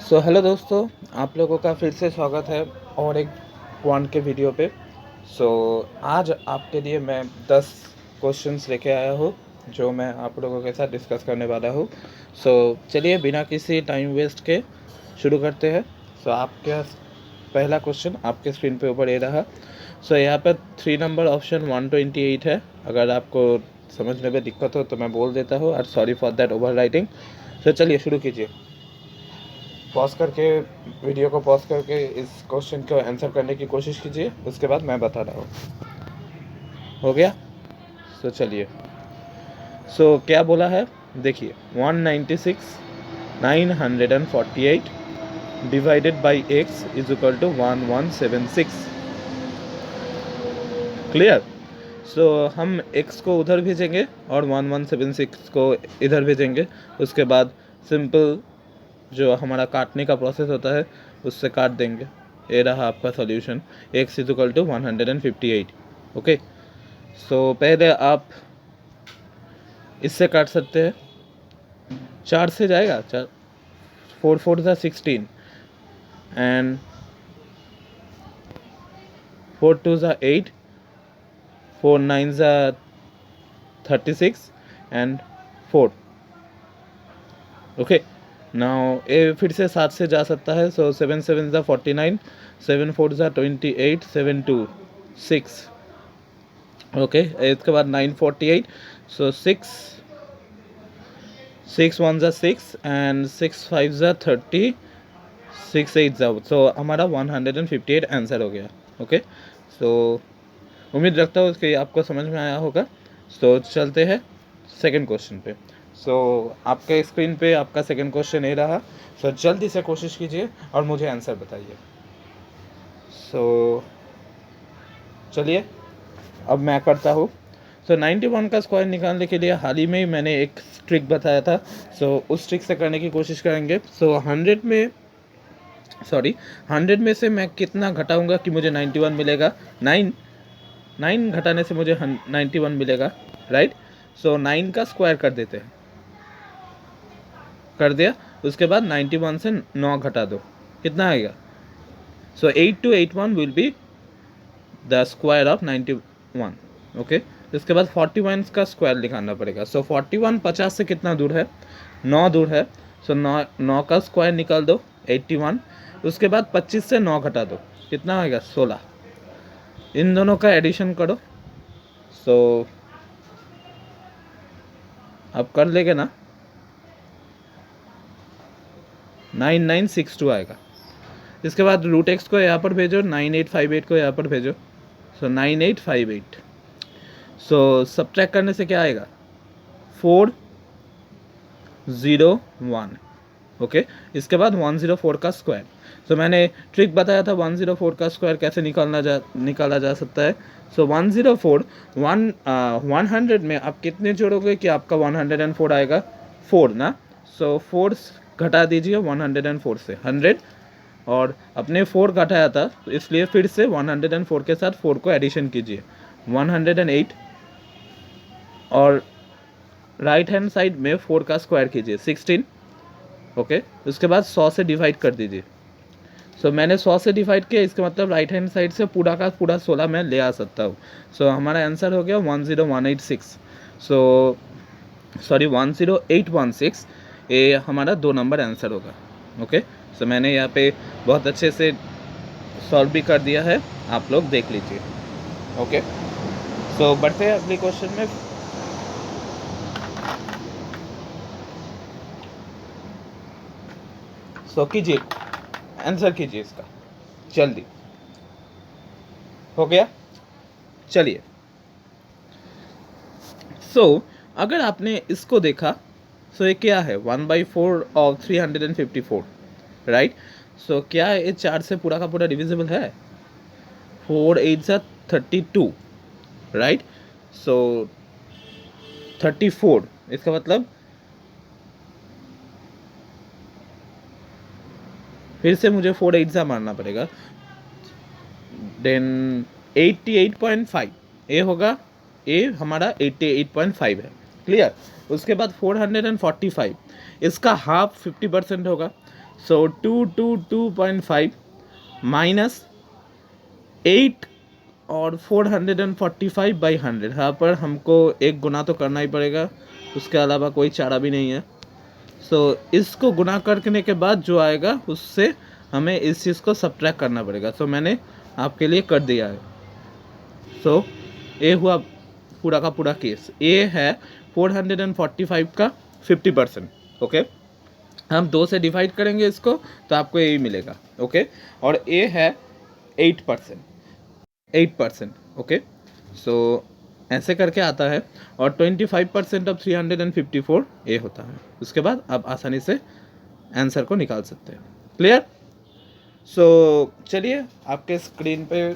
Hello दोस्तों, आप लोगों का फिर से स्वागत है और एक क्वांट के वीडियो पे। आज आपके लिए मैं 10 क्वेश्चंस लेके आया हूँ जो मैं आप लोगों के साथ डिस्कस करने वाला हूँ। चलिए बिना किसी टाइम वेस्ट के शुरू करते हैं। आपका पहला क्वेश्चन आपके स्क्रीन पे ऊपर ये रहा। यहाँ पर 3 नंबर ऑप्शन 128 है। अगर आपको समझने में दिक्कत हो तो मैं बोल देता हूँ और sorry for that over writing. चलिए शुरू कीजिए। पॉज करके वीडियो को पॉज करके इस क्वेश्चन को आंसर करने की कोशिश कीजिए, उसके बाद मैं बता रहा हूँ। हो गया? चलिए। क्या बोला है देखिए, 196 948 divided by x is equal to 1176। Clear? हम x को उधर भेजेंगे और 1176 को इधर भेजेंगे। उसके बाद सिंपल जो हमारा काटने का प्रोसेस होता है उससे काट देंगे। ये रहा आपका solution, x is equal to 158। Okay, पहले आप इससे काट सकते हैं। 4 से जाएगा, 4 4 4 ज़ा 16 एंड 4 2 ज़ा 8 4 9 ज़ा 36 एंड 4। ओके, नाउ ये फिर से 7 से जा सकता है। 7 7 ज़ा 49 7 4 ज़ा 28 7 2 6। ओके, इसके बाद 948 6 6 1 ज़ा 6 एंड 6 5 ज़ा 30 6 8 ज़ा हमारा 158 आंसर हो गया। ओके, उम्मीद रखता हूँ कि आपको समझ में आया होगा। चलते हैं सेकंड क्वेश्चन पे। आपके स्क्रीन पे आपका सेकंड क्वेश्चन ये रहा। जल्दी से कोशिश कीजिए और मुझे आंसर बताइए। चलिए अब मैं करता हूँ। 91 का स्क्वायर निकालने के लिए हाल ही में मैंने एक ट्रिक बताया था। उस ट्रिक से करने की कोशिश करेंगे। 100 में से मैं कितना घटाऊंगा कि मुझे 91 मिलेगा। 9 घटाने से मुझे 91 मिलेगा, राइट। 9 का स्क्वायर कर देते हैं, कर दिया। उसके बाद 91 से 9 घटा दो, कितना आएगा। 8281 will be the square of 91। Okay, इसके बाद 41 का स्क्वायर निकालना पड़ेगा। 41 50 से कितना दूर है, 9 दूर है। 9 का स्क्वायर निकाल दो, 81। उसके बाद 25 से 9 घटा दो, कितना आएगा, 16। इन दोनों का एडिशन करो। अब कर लेंगे ना, 9962 आएगा। इसके बाद रूट एक्स को यहाँ पर भेजो, 9858 को यहाँ पर भेजो। 9858। सब्ट्रैक्ट करने से क्या आएगा, 401। ओके, इसके बाद 104 का स्क्वायर। मैंने ट्रिक बताया था 104 का स्क्वायर कैसे निकाला जा सकता है। 104 100 में आप कितने जोड़ोगे कि आपका 104 आएगा, 4 ना। 4 घटा दीजिए 104 से 100, और अपने 4 घटाया था तो इसलिए फिर से 104 के साथ 4 को एडिशन कीजिए, 108। और राइट हैंड साइड में 4 का स्क्वायर कीजिए, 16। ओके, उसके बाद 100 से डिवाइड कर दीजिए। मैंने 100 से डिवाइड किया, इसका मतलब राइट हैंड साइड से पूरा का पूरा 16 मैं ले आ सकता हूँ। हमारा आंसर हो गया 10186। 10816। ये हमारा 2 नंबर आंसर होगा। ओके, मैंने यहाँ पे बहुत अच्छे से सॉल्व भी कर दिया है, आप लोग देख लीजिए। ओके, बढ़ते हैं अगले क्वेश्चन में। कीजिए, आंसर कीजिए इसका जल्दी। हो गया? चलिए। अगर आपने इसको देखा, ये क्या है, 1/4 ऑफ 354, राइट। क्या ये 4 से पूरा का पूरा डिविजिबल है। 4 8 ज़ा 32, राइट। 34, इसका मतलब फिर से मुझे 4 8 ज़ा मारना पड़ेगा, देन 88.5 ये होगा। ये हमारा 88.5 है, क्लियर। उसके बाद 445, इसका हाफ 50% होगा। सो 222.5 माइनस 8 और 445/100, यहाँ पर हमको एक गुना तो करना ही पड़ेगा, उसके अलावा कोई चारा भी नहीं है। सो इसको गुना करने के बाद जो आएगा उससे हमें इस चीज़ को सब्ट्रैक्ट करना पड़ेगा। सो मैंने आपके लिए कर दिया है। सो ये हुआ पूरा का पूरा केस। ये है 445 का 50%। ओके, हम 2 से डिवाइड करेंगे इसको तो आपको यही मिलेगा। ओके, और ये है 8%। ओके, सो ऐसे करके आता है। और 25% ऑफ 354 ये होता है। उसके बाद आप आसानी से आंसर को निकाल सकते हैं। क्लियर? सो चलिए, आपके स्क्रीन पे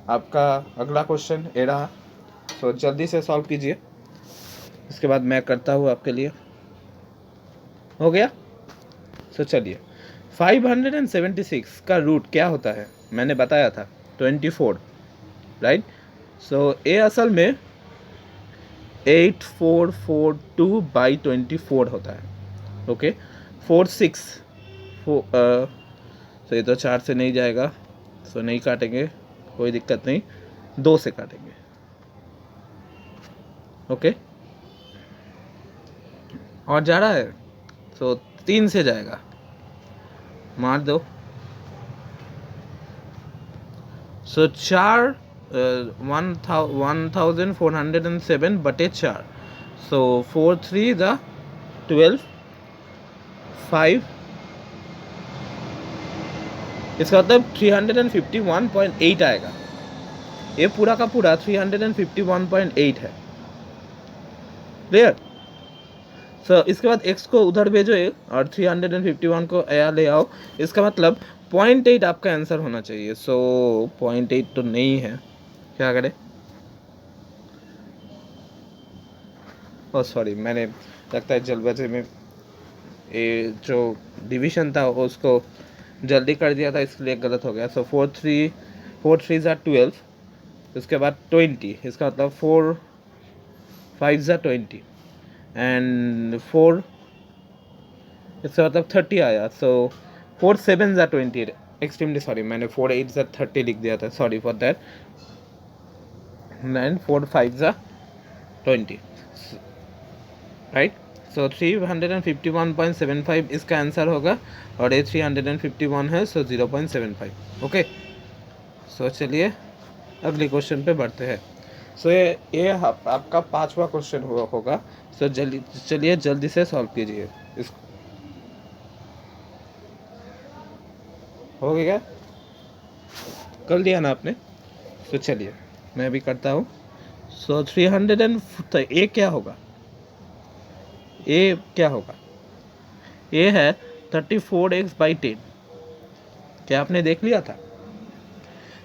आपका अगला क्वेश्चन ये रहा। सो जल्दी से सॉल्व कीजिए, इसके बाद मैं करता हूँ आपके लिए। हो गया? सो चलिए, 576 का रूट क्या होता है? मैंने बताया था 24, राइट? सो ये असल में 8442/24 होता है। ओके, 46 तो ये तो 4 से नहीं जाएगा, सो नहीं काटेंगे, कोई दिक्कत नहीं, 2 से काटेंगे। ओके, और जा रहा है तो 3 से जाएगा, मार दो। सो 1407/4, सो 4 3 द 12, 5, इसका मतलब 351.8 आएगा। ये पूरा का पूरा 351.8 है। क्लियर? सो इसके बाद x को उधर भेजो और 351 को यहाँ ले आओ। इसका मतलब 0.8 आपका आंसर होना चाहिए। सो 0.8 तो नहीं है, क्या करें? ओह सॉरी, मैंने लगता है जल्दबाजी में ये जो डिवीजन था उसको जल्दी कर दिया था, इसलिए गलत हो गया। सो 4 3 ज़ा 12, उसके बाद 20, इसका मतलब 4 5 ज़ा 20 एंड 4, इसका मतलब 30 आया। सो 4 7 ज़ा 20, एक्सट्रीमली सॉरी, मैंने 4 8 ज़ा 30 लिख दिया था, सॉरी फॉर दैट। एंड 4 5 ज़ा 20, राइट? सो 351.75 इसका आंसर होगा, और ये 351 है, सो 0.75। ओके, सो चलिए अगले क्वेश्चन पे बढ़ते हैं। सो ये आपका 5वां क्वेश्चन होगा। सो चलिए जल्दी से सॉल्व कीजिए इसको। हो गया? कर लिया ना आपने? तो चलिए मैं भी करता हूँ। सो 300 तो ये क्या होगा? ये क्या होगा? ये है 34x/10। क्या आपने देख लिया था?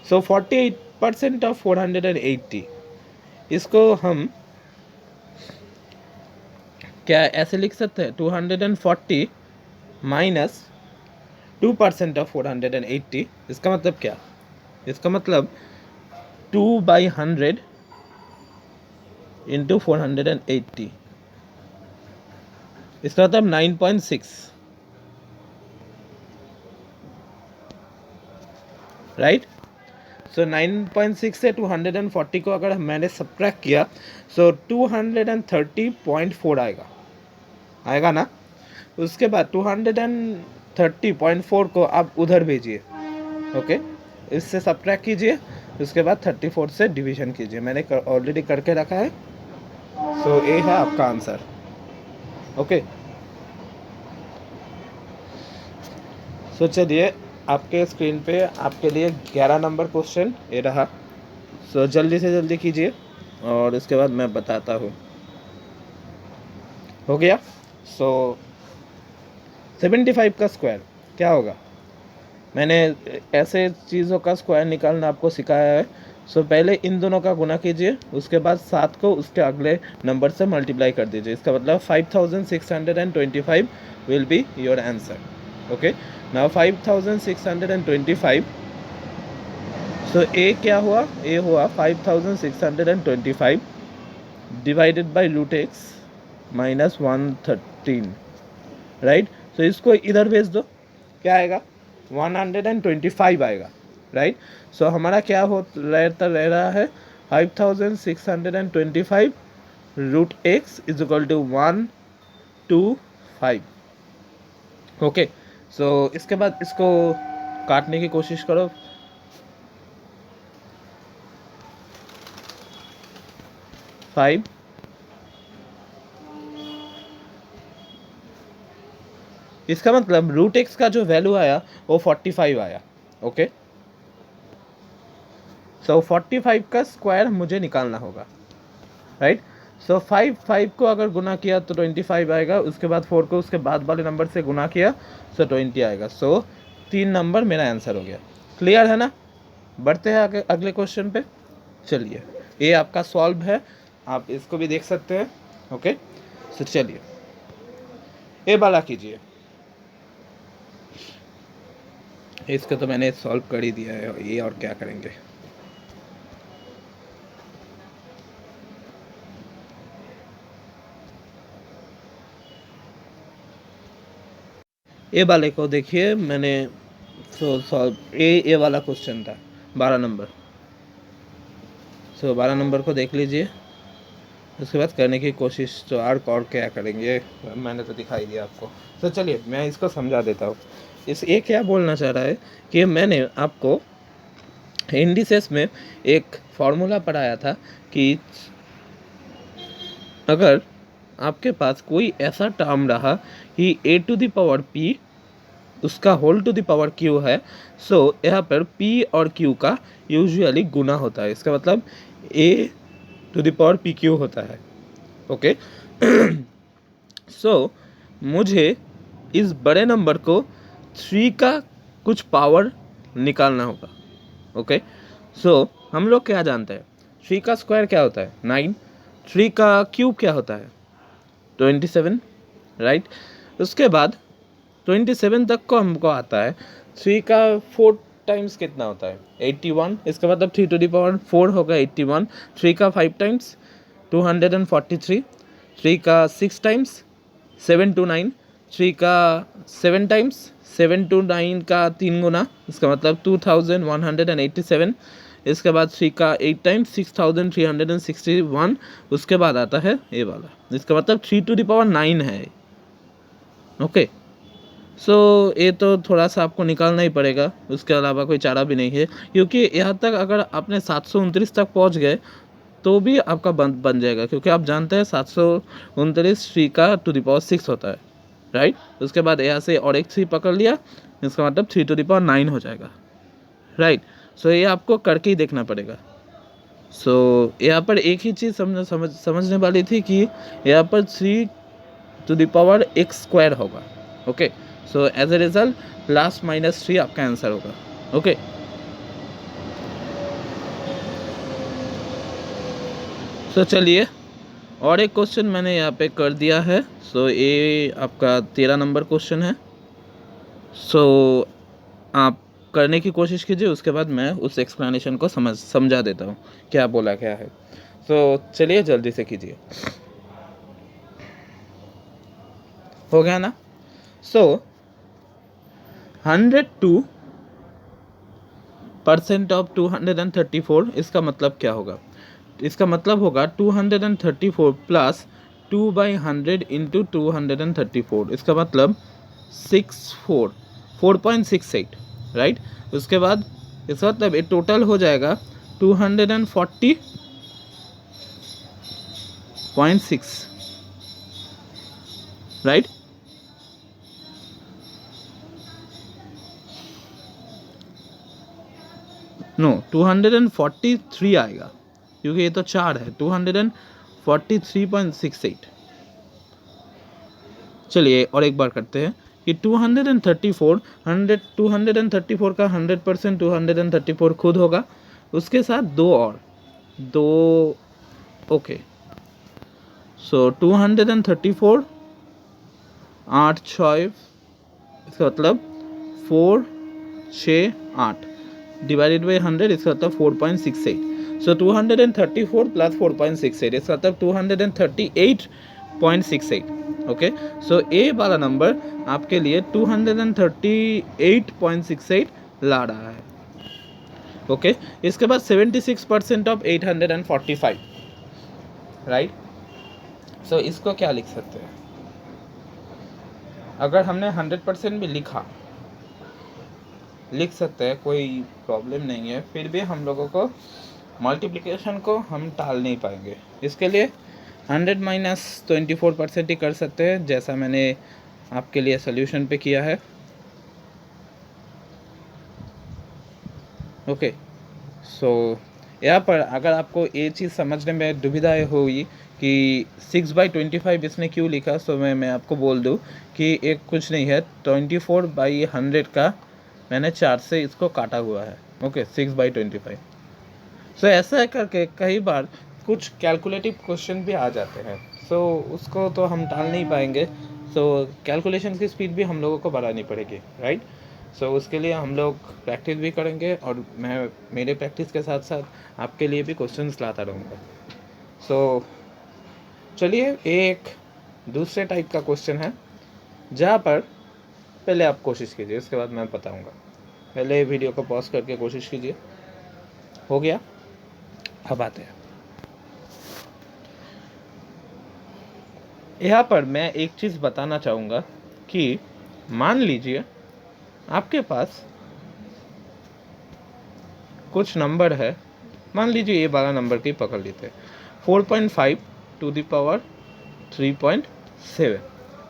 सो 48% ऑफ 480, इसको हम क्या ऐसे लिख सकते हैं? 240 माइनस 2% ऑफ 480। इसका मतलब क्या? इसका मतलब 2/100 इंटू 480, इसका मतलब 9.6, राइट? सो 9.6 से 240 को अगर मैंने सब्ट्रैक्ट किया, सो 230.4 आएगा ना? उसके बाद 230.4 को आप उधर भेजिए। ओके, इससे सब्ट्रैक्ट कीजिए, उसके बाद 34 से डिवीजन कीजिए। मैंने ऑलरेडी करके रखा है। सो ये है आपका आंसर। ओके, सो चलिए आपके स्क्रीन पे आपके लिए 11 नंबर क्वेश्चन ये रहा। सो जल्दी से जल्दी कीजिए और इसके बाद मैं बताता हूँ। हो गया? सो 75 का स्क्वायर क्या होगा? मैंने ऐसे चीज़ों का स्क्वायर निकालना आपको सिखाया है। सो पहले इन दोनों का गुना कीजिए, उसके बाद 7 को उसके अगले नंबर से मल्टीप्लाई कर दीजिए। इसका मतलब 5625 will be your answer. Okay, now 5625, so a क्या हुआ? ए हुआ 5625 divided by √x minus 113, right? So इसको इधर भेज दो, क्या आएगा 125 आएगा, राइट। सो हमारा क्या हो रह रहा है 5625 root x is equal to 125। Okay, so इसके बाद इसको काटने की कोशिश करो। फाइव इसका मतलब रूट एक्स का जो वैल्यू आया वो 45 आया। ओके, सो 45 का स्क्वायर मुझे निकालना होगा, राइट। सो 5 को अगर गुना किया तो 25 आएगा, उसके बाद 4 को उसके बाद वाले नंबर से गुना किया तो 20 आएगा। सो 3 नंबर मेरा आंसर हो गया। क्लियर है ना? बढ़ते हैं आगे अगले क्वेश्चन पे। चलिए, ये आपका सॉल्व है, आप इसको भी देख सकते हैं। ओके, सो चलिए ये वाला कीजिए। इसको तो मैंने सॉल्व कर ही दिया है, ये और क्या करेंगे। ए वाले को देखिए, मैंने सॉल्व ए वाला क्वेश्चन था 12 नंबर। सो 12 नंबर को देख लीजिए, उसके बाद करने की कोशिश। तो और क्या करेंगे, मैंने तो दिखाई दिया आपको। तो चलिए मैं इसको समझा देता हूँ। ये क्या बोलना चाह रहा है कि मैंने आपको इंडिसेस में एक फॉर्मूला पढ़ाया था कि अगर आपके पास कोई ऐसा टर्म रहा कि a to the power p उसका whole to the power q है, सो यहाँ पर p और q का यूजुअली गुना होता है। इसका मतलब a to the power p q होता है। ओके, सो मुझे इस बड़े नंबर को 3 का कुछ पावर निकालना होगा। ओके, सो हम लोग क्या जानते हैं, 3 का स्क्वायर क्या होता है 9, 3 का क्यूब क्या होता है 27, राइट। उसके बाद 27 तक को हमको आता है 3 का 4 टाइम्स कितना होता है 81। इसका मतलब 3 टू द पावर 4 होगा 81। 3 का 5 टाइम्स 243। 3 का 6 टाइम्स 7 to 9। 3 का 7 टाइम्स 7 to 9 का 3 गुना, इसका मतलब 2187। इसके बाद 3 का 8 टाइम्स 6361। उसके बाद आता है ये वाला, इसका मतलब 3 टू द पावर 9 है। ओके, सो ये तो थोड़ा सा आपको निकालना ही पड़ेगा, उसके अलावा कोई चारा भी नहीं है, क्योंकि यहाँ तक अगर आपने 729 तक पहुँच गए तो भी आपका बन जाएगा, क्योंकि आप जानते हैं 729 3 का टू द पावर 6 होता है, राइट। उसके बाद यहाँ से और एक 3 पकड़ लिया, इसका मतलब 3 टू द पावर 9 हो जाएगा, राइट। सो ये आपको करके ही देखना पड़ेगा। सो यहाँ पर एक ही चीज़ समझने वाली थी कि यहाँ पर 3 to the power x square होगा। Okay, so as a result +-3 आपका आंसर होगा। ओके, सो चलिए और एक क्वेश्चन मैंने यहाँ पे कर दिया है। सो ये आपका 13 नंबर क्वेश्चन है। सो आप करने की कोशिश कीजिए, उसके बाद मैं उस एक्सप्लेनेशन को समझा देता हूँ क्या बोला क्या है। सो चलिए जल्दी से कीजिए। हो गया ना? सो 102% ऑफ 234, इसका मतलब क्या होगा? इसका मतलब होगा 234 प्लस 2/100 इंटू 234, इसका मतलब 4.68, राइट। उसके बाद इसका मतलब ये टोटल हो जाएगा 240.6, राइट। नो 243 आएगा, क्योंकि ये तो 4 है। 243.68। चलिए और एक बार करते हैं कि 234 का 100% 234 खुद होगा, उसके साथ दो। ओके, सो 234 8 6, इसका मतलब 4 6 8 डिवाइडेड बाई 100, इसका मतलब 4.68। सो 234 प्लस 4.68, इसका मतलब 238.68, ओके, सो ए वाला नंबर आपके लिए 238.68 ला रहा है। ओके, इसके बाद 76% ऑफ 845, राइट। सो इसको क्या लिख सकते हैं? अगर हमने 100% भी लिख सकते हैं, कोई प्रॉब्लम नहीं है। फिर भी हम लोगों को मल्टीप्लिकेशन को हम टाल नहीं पाएंगे। इसके लिए 100 माइनस 24% ही कर सकते हैं, जैसा मैंने आपके लिए सोल्यूशन पे किया है। ओके, सो यहाँ पर अगर आपको ये चीज़ समझने में दुविधा हुई कि 6/25 इसने क्यों लिखा, सो मैं आपको बोल दूँ कि एक कुछ नहीं है, 24/100 का मैंने 4 से इसको काटा हुआ है। ओके, 6/25। सो ऐसा है करके कई बार कुछ कैलकुलेटिव क्वेश्चन भी आ जाते हैं, सो उसको तो हम टाल नहीं पाएंगे। सो कैलकुलेशन की स्पीड भी हम लोगों को बढ़ानी पड़ेगी, राइट। सो उसके लिए हम लोग प्रैक्टिस भी करेंगे, और मैं मेरे प्रैक्टिस के साथ साथ आपके लिए भी क्वेश्चंस लाता रहूँगा। सो चलिए, एक दूसरे टाइप का क्वेश्चन है, जहाँ पर पहले आप कोशिश कीजिए, इसके बाद मैं बताऊँगा। पहले वीडियो को पॉज करके कोशिश कीजिए। हो गया? अब आते हैं। यहाँ पर मैं एक चीज़ बताना चाहूँगा कि मान लीजिए आपके पास कुछ नंबर है, मान लीजिए ये वाला नंबर की पकड़ लेते हैं, 4.5 to the power 3.7,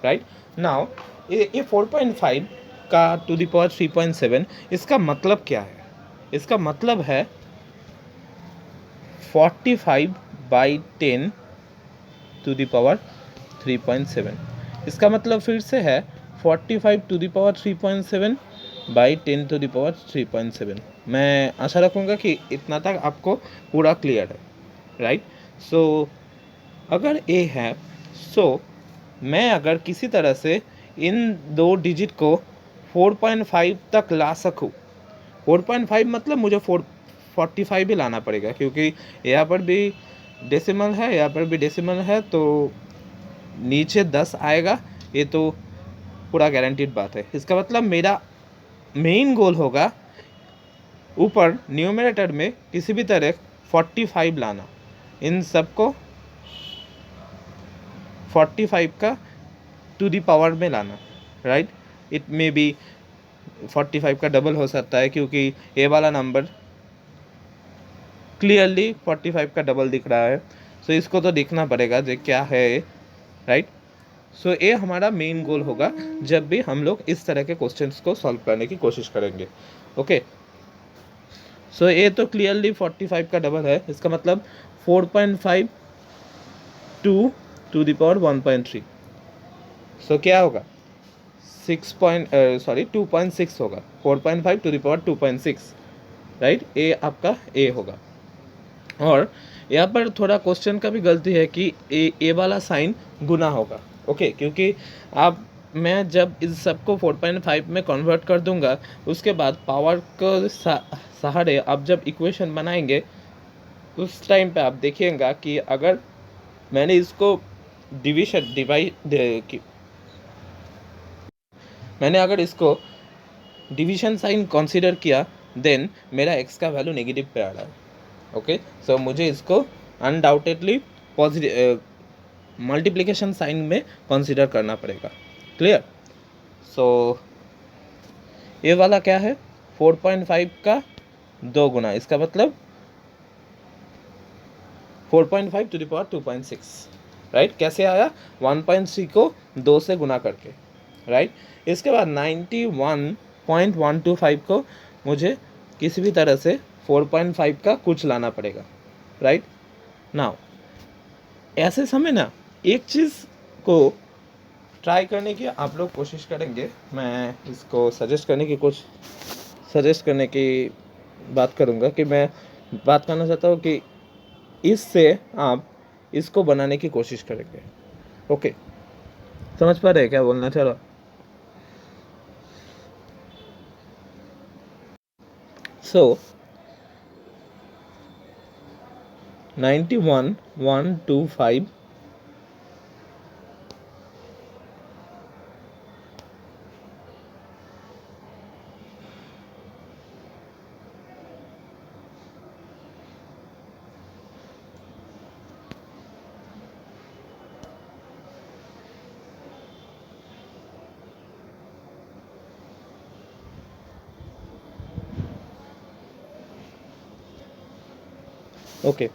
right. Now ये 4.5 का टू द पावर 3.7, इसका मतलब क्या है? इसका मतलब है 45/10 टू द पावर 3.7। इसका मतलब फिर से है 45 to the power 3.7 by 10 to the power 3.7। मैं आशा रखूँगा कि इतना तक आपको पूरा क्लियर है, राइट। सो अगर ए है, सो मैं अगर किसी तरह से इन दो डिजिट को 4.5 तक ला सकूँ, 4.5 मतलब मुझे 45 भी लाना पड़ेगा, क्योंकि यहाँ पर भी डेसिमल है, यहाँ पर भी डेसिमल है, तो नीचे 10 आएगा, ये तो पूरा गारंटीड बात है। इसका मतलब मेरा मेन गोल होगा ऊपर न्यूमरेटर में किसी भी तरह 45 लाना, इन सबको 45 का टू दी पावर में लाना, राइट। इट मे बी 45 का डबल हो सकता है, क्योंकि ये वाला नंबर क्लियरली 45 का डबल दिख रहा है। सो इसको तो दिखना पड़ेगा जो क्या है, राइट। सो ये हमारा मेन गोल होगा जब भी हम लोग इस तरह के क्वेश्चंस को सॉल्व करने की कोशिश करेंगे। ओके, सो ये तो क्लियरली 45 का डबल है, इसका मतलब 4.5 टू द पावर 1.3। सो क्या होगा? 2.6 होगा। 4.5 टू द पावर 2.6, राइट। ए आपका ए होगा। और यहाँ पर थोड़ा क्वेश्चन का भी गलती है कि ए वाला साइन गुना होगा। ओके, क्योंकि आप मैं जब इस सबको 4.5 में कन्वर्ट कर दूंगा, उसके बाद पावर को सहारे आप जब इक्वेशन बनाएंगे, उस टाइम पे आप देखिएगा कि अगर मैंने इसको मैंने अगर इसको डिवीजन साइन कंसीडर किया, देन मेरा एक्स का वैल्यू नेगेटिव पे आ रहा है। ओके, सो मुझे इसको अनडाउटेडली पॉजिटिव मल्टीप्लिकेशन साइन में कंसीडर करना पड़ेगा। क्लियर? सो ये वाला क्या है? 4.5 का 2 गुना, इसका मतलब 4.5 टू द पावर 2.6, राइट। कैसे आया? 1.3 को 2 से गुना करके, राइट। इसके बाद 91.125 को मुझे किसी भी तरह से 4.5 का कुछ लाना पड़ेगा, राइट। नाउ ऐसे समय ना एक चीज़ को ट्राई करने की आप लोग कोशिश करेंगे, मैं इसको सजेस्ट करने की बात करूँगा कि मैं बात करना चाहता हूँ कि इससे आप इसको बनाने की कोशिश करेंगे। ओके, समझ पा रहे हैं क्या बोलना चाह रहा? सो 91.125 ओके,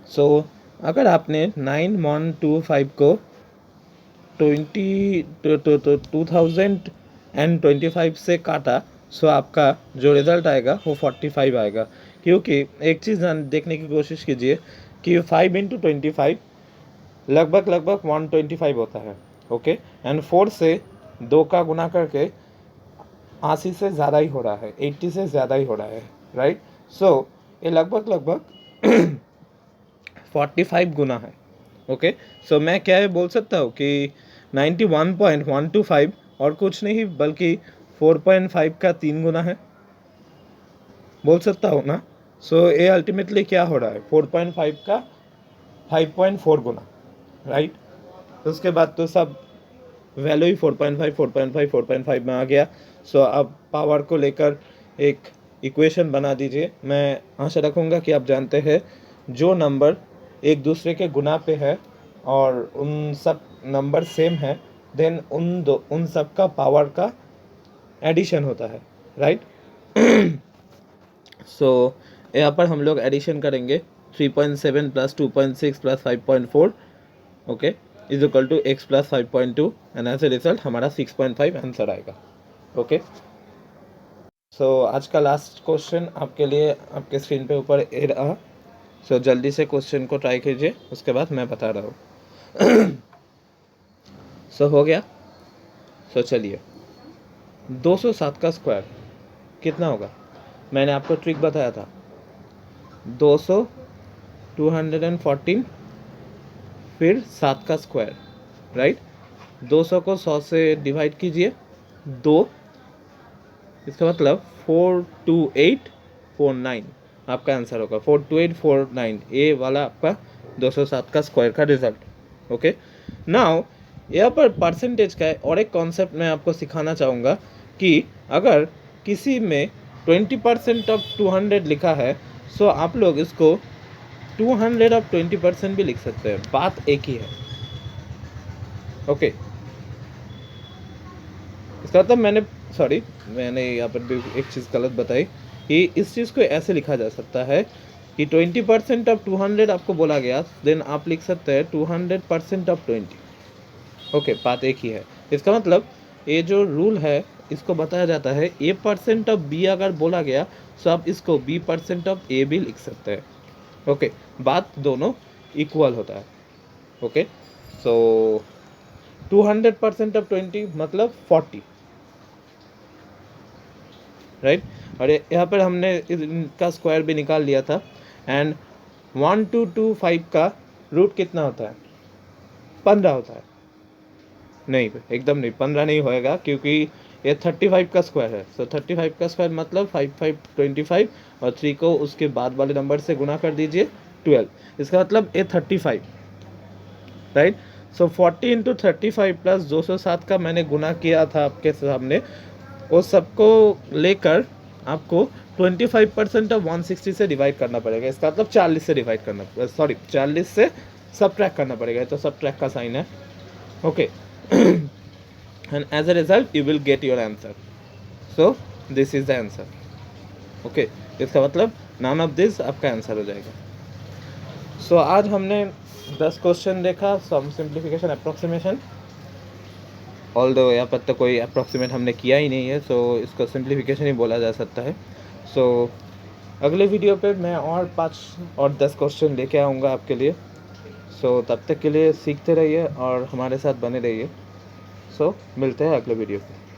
सो अगर आपने 9125 को 2025 से काटा, सो आपका जो रिज़ल्ट आएगा वो 45 आएगा। क्योंकि एक चीज़ देखने की कोशिश कीजिए कि 5 इंटू 25 लगभग 125 होता है। ओके, एंड 4 से 2 का गुना करके 80 से ज़्यादा ही हो रहा है, 80 से ज़्यादा ही हो रहा है, राइट। सो ये लगभग 45 गुना है। ओके, सो मैं क्या है बोल सकता हूँ कि 91.125 और कुछ नहीं बल्कि 4.5 का 3 गुना है, बोल सकता हूँ ना। सो ये अल्टीमेटली क्या हो रहा है, 4.5 का 5.4 गुना, राइट। उसके बाद तो सब वैल्यू ही 4.5 में आ गया। सो अब पावर को लेकर एक इक्वेशन बना दीजिए। मैं आशा रखूँगा कि आप जानते हैं जो नंबर एक दूसरे के गुना पे है और उन सब नंबर सेम है, देन उन सब का पावर का एडिशन होता है, राइट। सो यहाँ पर हम लोग एडिशन करेंगे 3.7 plus 2.6 plus 5.4 okay is equal to x plus 5.2 and as a result हमारा 6.5 आंसर आएगा। ओके, सो आज का लास्ट क्वेश्चन आपके लिए आपके स्क्रीन पे ऊपर ए रहा। सो जल्दी से क्वेश्चन को ट्राई कीजिए, उसके बाद मैं बता रहा हूँ। सो हो गया। सो चलिए, 207 का स्क्वायर कितना होगा। मैंने आपको ट्रिक बताया था, 200 214 फिर 7 का स्क्वायर, राइट। 200 को 100 से डिवाइड कीजिए 2, इसका मतलब 42849 आपका आंसर होगा। 42849 ए वाला आपका 207 का स्क्वायर का रिजल्ट। ओके, नाउ यहाँ पर परसेंटेज का और एक कॉन्सेप्ट मैं आपको सिखाना चाहूँगा कि अगर किसी में 20% ऑफ 200 लिखा है, सो आप लोग इसको 200 ऑफ 20% भी लिख सकते हैं, बात एक ही है। ओके, इसका मतलब मैंने यहाँ पर भी एक चीज़ गलत बताई कि इस चीज़ को ऐसे लिखा जा सकता है कि 20% ऑफ 200 आपको बोला गया, देन आप लिख सकते हैं 200% ऑफ 20। ओके, बात एक ही है। इसका मतलब ये जो रूल है इसको बताया जाता है a % ऑफ b अगर बोला गया तो आप इसको b % ऑफ a भी लिख सकते हैं। ओके, बात दोनों इक्वल होता है। ओके, सो 200% ऑफ 20 मतलब 40, राइट। और यहाँ पर हमने इनका स्क्वायर भी निकाल लिया था। एंड 1225 का रूट कितना होता है, 15 होता है। नहीं, एकदम नहीं, 15 नहीं होएगा क्योंकि ये 35 का स्क्वायर है। सो 35 का स्क्वायर मतलब 5 और 3 को उसके बाद वाले नंबर से गुना कर दीजिए 12, इसका मतलब ये 35, राइट। सो 40 इंटू 35 प्लस 207 का मैंने गुना किया था आपके सामने, वो सबको लेकर आपको 25% ऑफ 160 से डिवाइड करना पड़ेगा। इसका मतलब 40 से डिवाइड करना, 40 से सबट्रैक्ट करना पड़ेगा, तो सबट्रैक्ट का साइन है। Okay, and as a result you will get your answer. So this is the answer. Okay, इसका मतलब none of this आपका आंसर हो जाएगा। सो आज हमने 10 क्वेश्चन देखा, सम सिंप्लीफिकेशन अप्रोक्सीमेशन। ऑल्दो यहाँ पर तो कोई अप्रोक्सीमेट हमने किया ही नहीं है, सो इसको सिंप्लीफिकेशन ही बोला जा सकता है। सो अगले वीडियो पे मैं और 5 और 10 क्वेश्चन लेके आऊँगा आपके लिए। सो तब तक के लिए सीखते रहिए और हमारे साथ बने रहिए। सो मिलते हैं अगले वीडियो पे।